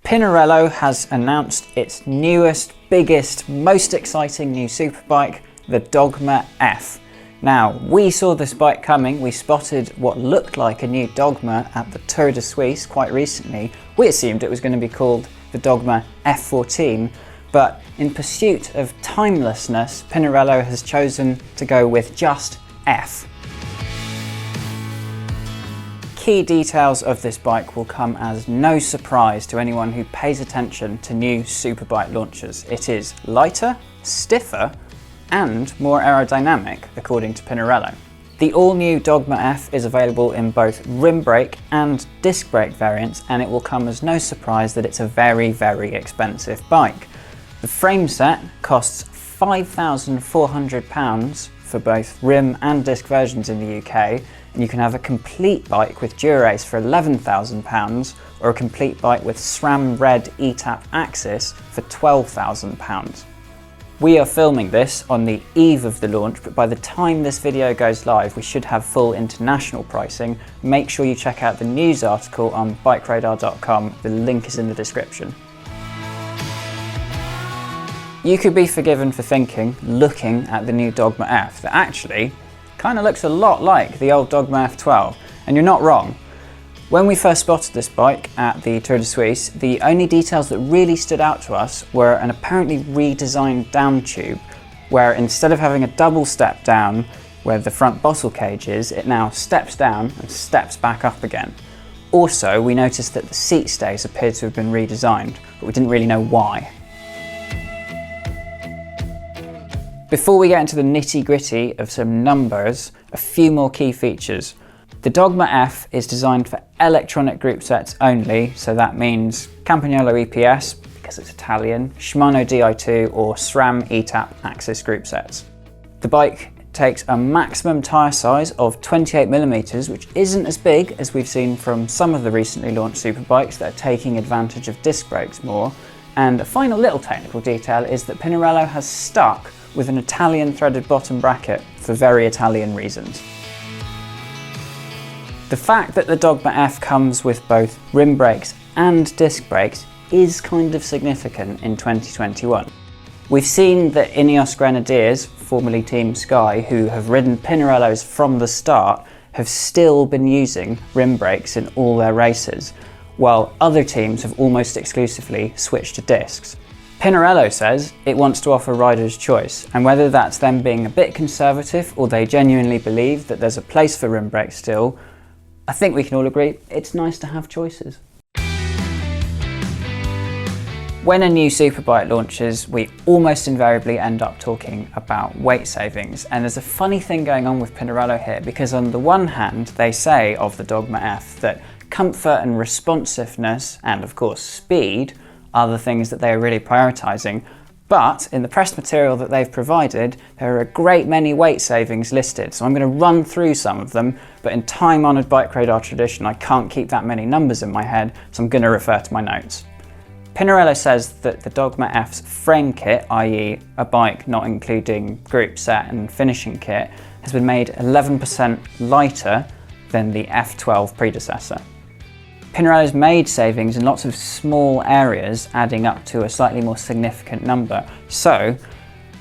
Pinarello has announced its newest, biggest, most exciting new superbike, the Dogma F. Now, we saw this bike coming. We spotted what looked like a new Dogma at the Tour de Suisse quite recently. We assumed it was going to be called the Dogma F14, but in pursuit of timelessness, Pinarello has chosen to go with just F. Key details of this bike will come as no surprise to anyone who pays attention to new superbike launches. It is lighter, stiffer, and more aerodynamic, according to Pinarello. The all-new Dogma F is available in both rim brake and disc brake variants, and it will come as no surprise that it's a very, very expensive bike. The frame set costs £5,400 for both rim and disc versions in the UK, and you can have a complete bike with Dura-Ace for £11,000 or a complete bike with SRAM Red ETAP Axis for £12,000. We are filming this on the eve of the launch, but by the time this video goes live, we should have full international pricing. Make sure you check out the news article on BikeRadar.com. The link is in the description. You could be forgiven for thinking, looking at the new Dogma F, that actually kind of looks a lot like the old Dogma F12, and you're not wrong. When we first spotted this bike at the Tour de Suisse, the only details that really stood out to us were an apparently redesigned down tube, where instead of having a double step down where the front bottle cage is, it now steps down and steps back up again. Also, we noticed that the seat stays appeared to have been redesigned, but we didn't really know why. Before we get into the nitty-gritty of some numbers, a few more key features. The Dogma F is designed for electronic group sets only, so that means Campanello EPS, because it's Italian, Shimano Di2 or SRAM ETAP Axis group sets. The bike takes a maximum tyre size of 28mm, which isn't as big as we've seen from some of the recently launched superbikes that are taking advantage of disc brakes more. And a final little technical detail is that Pinarello has stuck with an Italian threaded bottom bracket for very Italian reasons. The fact that the Dogma F comes with both rim brakes and disc brakes is kind of significant in 2021. We've seen that Ineos-Grenadiers, formerly Team Sky, who have ridden Pinarellos from the start, have still been using rim brakes in all their races, while other teams have almost exclusively switched to discs. Pinarello says it wants to offer riders choice, and whether that's them being a bit conservative or they genuinely believe that there's a place for rim brakes still, I think we can all agree it's nice to have choices. When a new superbike launches, we almost invariably end up talking about weight savings, and there's a funny thing going on with Pinarello here, because on the one hand they say of the Dogma F that comfort and responsiveness, and of course speed, are the things that they are really prioritising, but in the press material that they've provided, there are a great many weight savings listed. So I'm going to run through some of them, but in time-honoured BikeRadar tradition, I can't keep that many numbers in my head, so I'm going to refer to my notes. Pinarello says that the Dogma F's frame kit, i.e. a bike not including group set and finishing kit, has been made 11% lighter than the F12 predecessor. Pinarello's made savings in lots of small areas, adding up to a slightly more significant number. So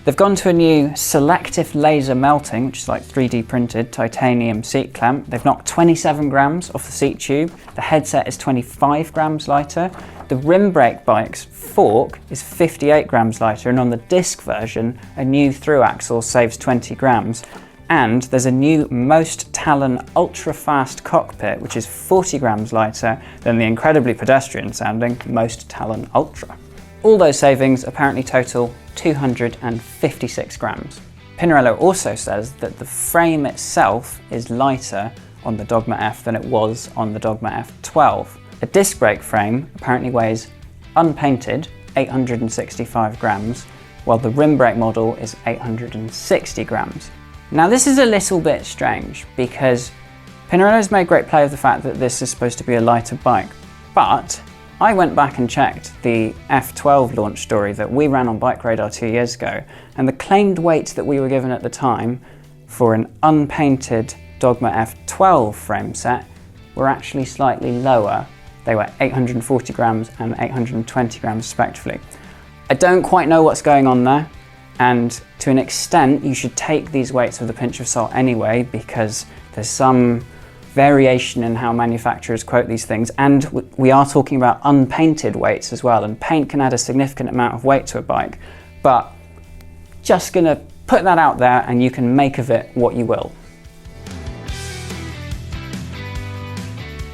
they've gone to a new selective laser melting, which is like 3D printed titanium seat clamp. They've knocked 27 grams off the seat tube. The headset is 25 grams lighter. The rim brake bike's fork is 58 grams lighter, and on the disc version, a new through axle saves 20 grams. And there's a new Most Talon ultra-fast cockpit, which is 40 grams lighter than the incredibly pedestrian sounding Most Talon Ultra. All those savings apparently total 256 grams. Pinarello also says that the frame itself is lighter on the Dogma F than it was on the Dogma F12. A disc brake frame apparently weighs, unpainted, 865 grams, while the rim brake model is 860 grams. Now this is a little bit strange, because Pinarello's made great play of the fact that this is supposed to be a lighter bike, but I went back and checked the F12 launch story that we ran on BikeRadar 2 years ago, and the claimed weight that we were given at the time for an unpainted Dogma F12 frame set were actually slightly lower they were 840 grams and 820 grams respectively. I don't quite know what's going on there, and to an extent you should take these weights with a pinch of salt anyway, because there's some variation in how manufacturers quote these things, and we are talking about unpainted weights as well, and paint can add a significant amount of weight to a bike. But just gonna put that out there and you can make of it what you will.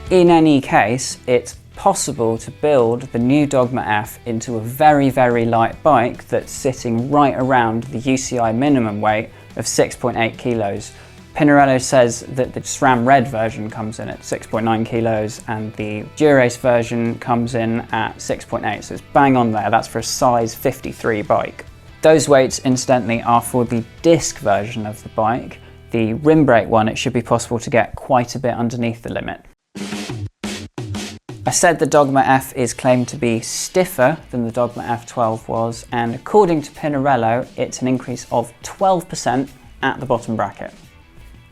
In any case, it's possible to build the new Dogma F into a very, very light bike that's sitting right around the UCI minimum weight of 6.8 kilos. Pinarello says that the SRAM Red version comes in at 6.9 kilos and the Durace version comes in at 6.8, so it's bang on there. That's for a size 53 bike. Those weights, incidentally, are for the disc version of the bike. The rim brake one, it should be possible to get quite a bit underneath the limit. I said the Dogma F is claimed to be stiffer than the Dogma F12 was, and according to Pinarello, it's an increase of 12% at the bottom bracket.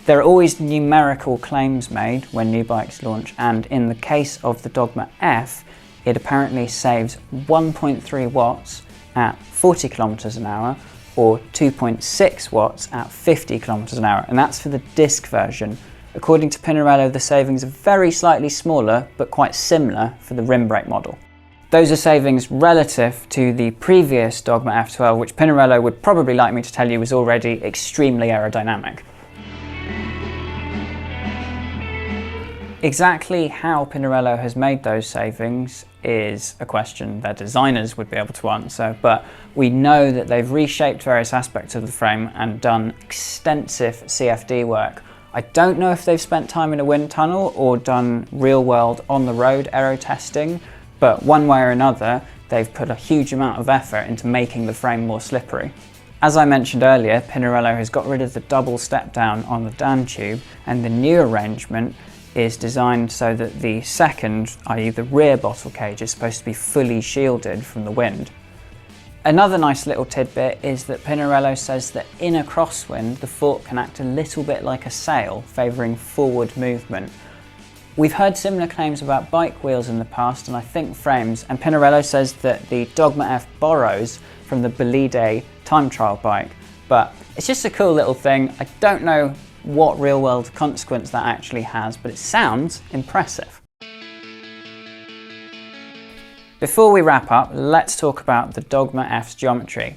There are always numerical claims made when new bikes launch, and in the case of the Dogma F, it apparently saves 1.3 watts at 40 kilometers an hour or 2.6 watts at 50 kilometers an hour, and that's for the disc version. According to Pinarello, the savings are very slightly smaller, but quite similar for the rim brake model. Those are savings relative to the previous Dogma F12, which Pinarello would probably like me to tell you was already extremely aerodynamic. Exactly how Pinarello has made those savings is a question their designers would be able to answer, but we know that they've reshaped various aspects of the frame and done extensive CFD work. I don't know if they've spent time in a wind tunnel or done real-world on-the-road aero testing, but one way or another, they've put a huge amount of effort into making the frame more slippery. As I mentioned earlier, Pinarello has got rid of the double step down on the Dan tube, and the new arrangement is designed so that the second, i.e. the rear bottle cage, is supposed to be fully shielded from the wind. Another nice little tidbit is that Pinarello says that in a crosswind, the fork can act a little bit like a sail, favouring forward movement. We've heard similar claims about bike wheels in the past, and I think frames, and Pinarello says that the Dogma F borrows from the Bolide time trial bike, but it's just a cool little thing. I don't know what real-world consequence that actually has, but it sounds impressive. Before we wrap up, let's talk about the Dogma F's geometry.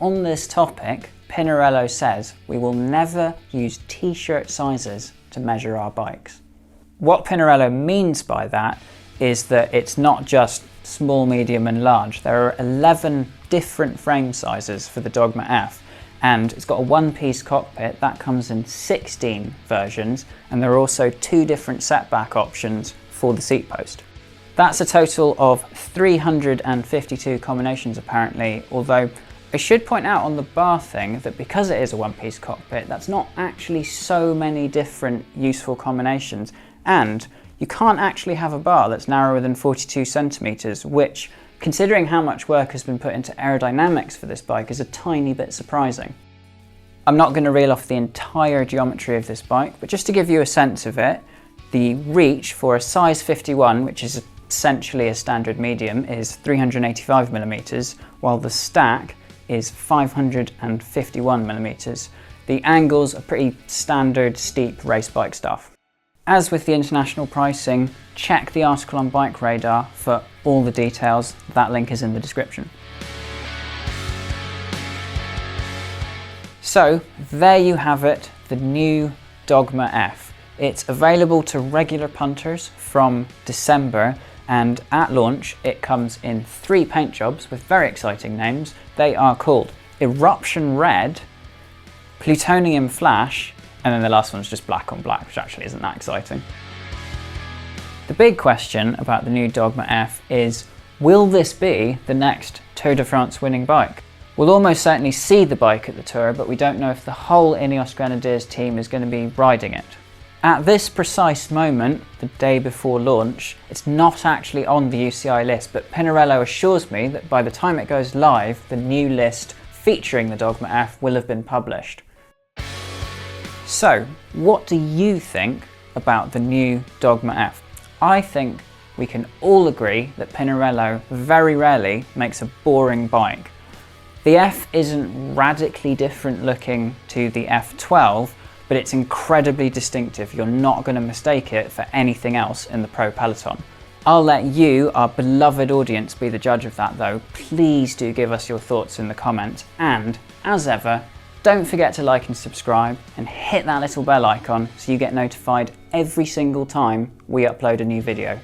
On this topic, Pinarello says we will never use t-shirt sizes to measure our bikes. What Pinarello means by that is that it's not just small, medium and large. There are 11 different frame sizes for the Dogma F, and it's got a one-piece cockpit that comes in 16 versions, and there are also 2 different setback options for the seat post. That's a total of 352 combinations apparently, although I should point out on the bar thing that because it is a one-piece cockpit, that's not actually so many different useful combinations, and you can't actually have a bar that's narrower than 42 centimeters, which, considering how much work has been put into aerodynamics for this bike, is a tiny bit surprising. I'm not going to reel off the entire geometry of this bike, but just to give you a sense of it, the reach for a size 51, which is essentially a standard medium, is 385 millimeters, while the stack is 551 millimeters. The angles are pretty standard steep race bike stuff. As with the international pricing, check the article on BikeRadar for all the details. That link is in the description. So there you have it, the new Dogma F. It's available to regular punters from December, and at launch it comes in 3 paint jobs with very exciting names. They are called Eruption Red, Plutonium Flash, and then the last one's just black on black, which actually isn't that exciting. The big question about the new Dogma F is, will this be the next Tour de France winning bike? We'll almost certainly see the bike at the Tour, but we don't know if the whole Ineos-Grenadiers team is going to be riding it. At this precise moment, the day before launch, it's not actually on the UCI list, but Pinarello assures me that by the time it goes live, the new list featuring the Dogma F will have been published. So, what do you think about the new Dogma F? I think we can all agree that Pinarello very rarely makes a boring bike. The F isn't radically different looking to the F12, but it's incredibly distinctive. You're not going to mistake it for anything else in the pro peloton. I'll let you, our beloved audience, be the judge of that though. Please do give us your thoughts in the comments, and as ever, don't forget to like and subscribe and hit that little bell icon so you get notified every single time we upload a new video.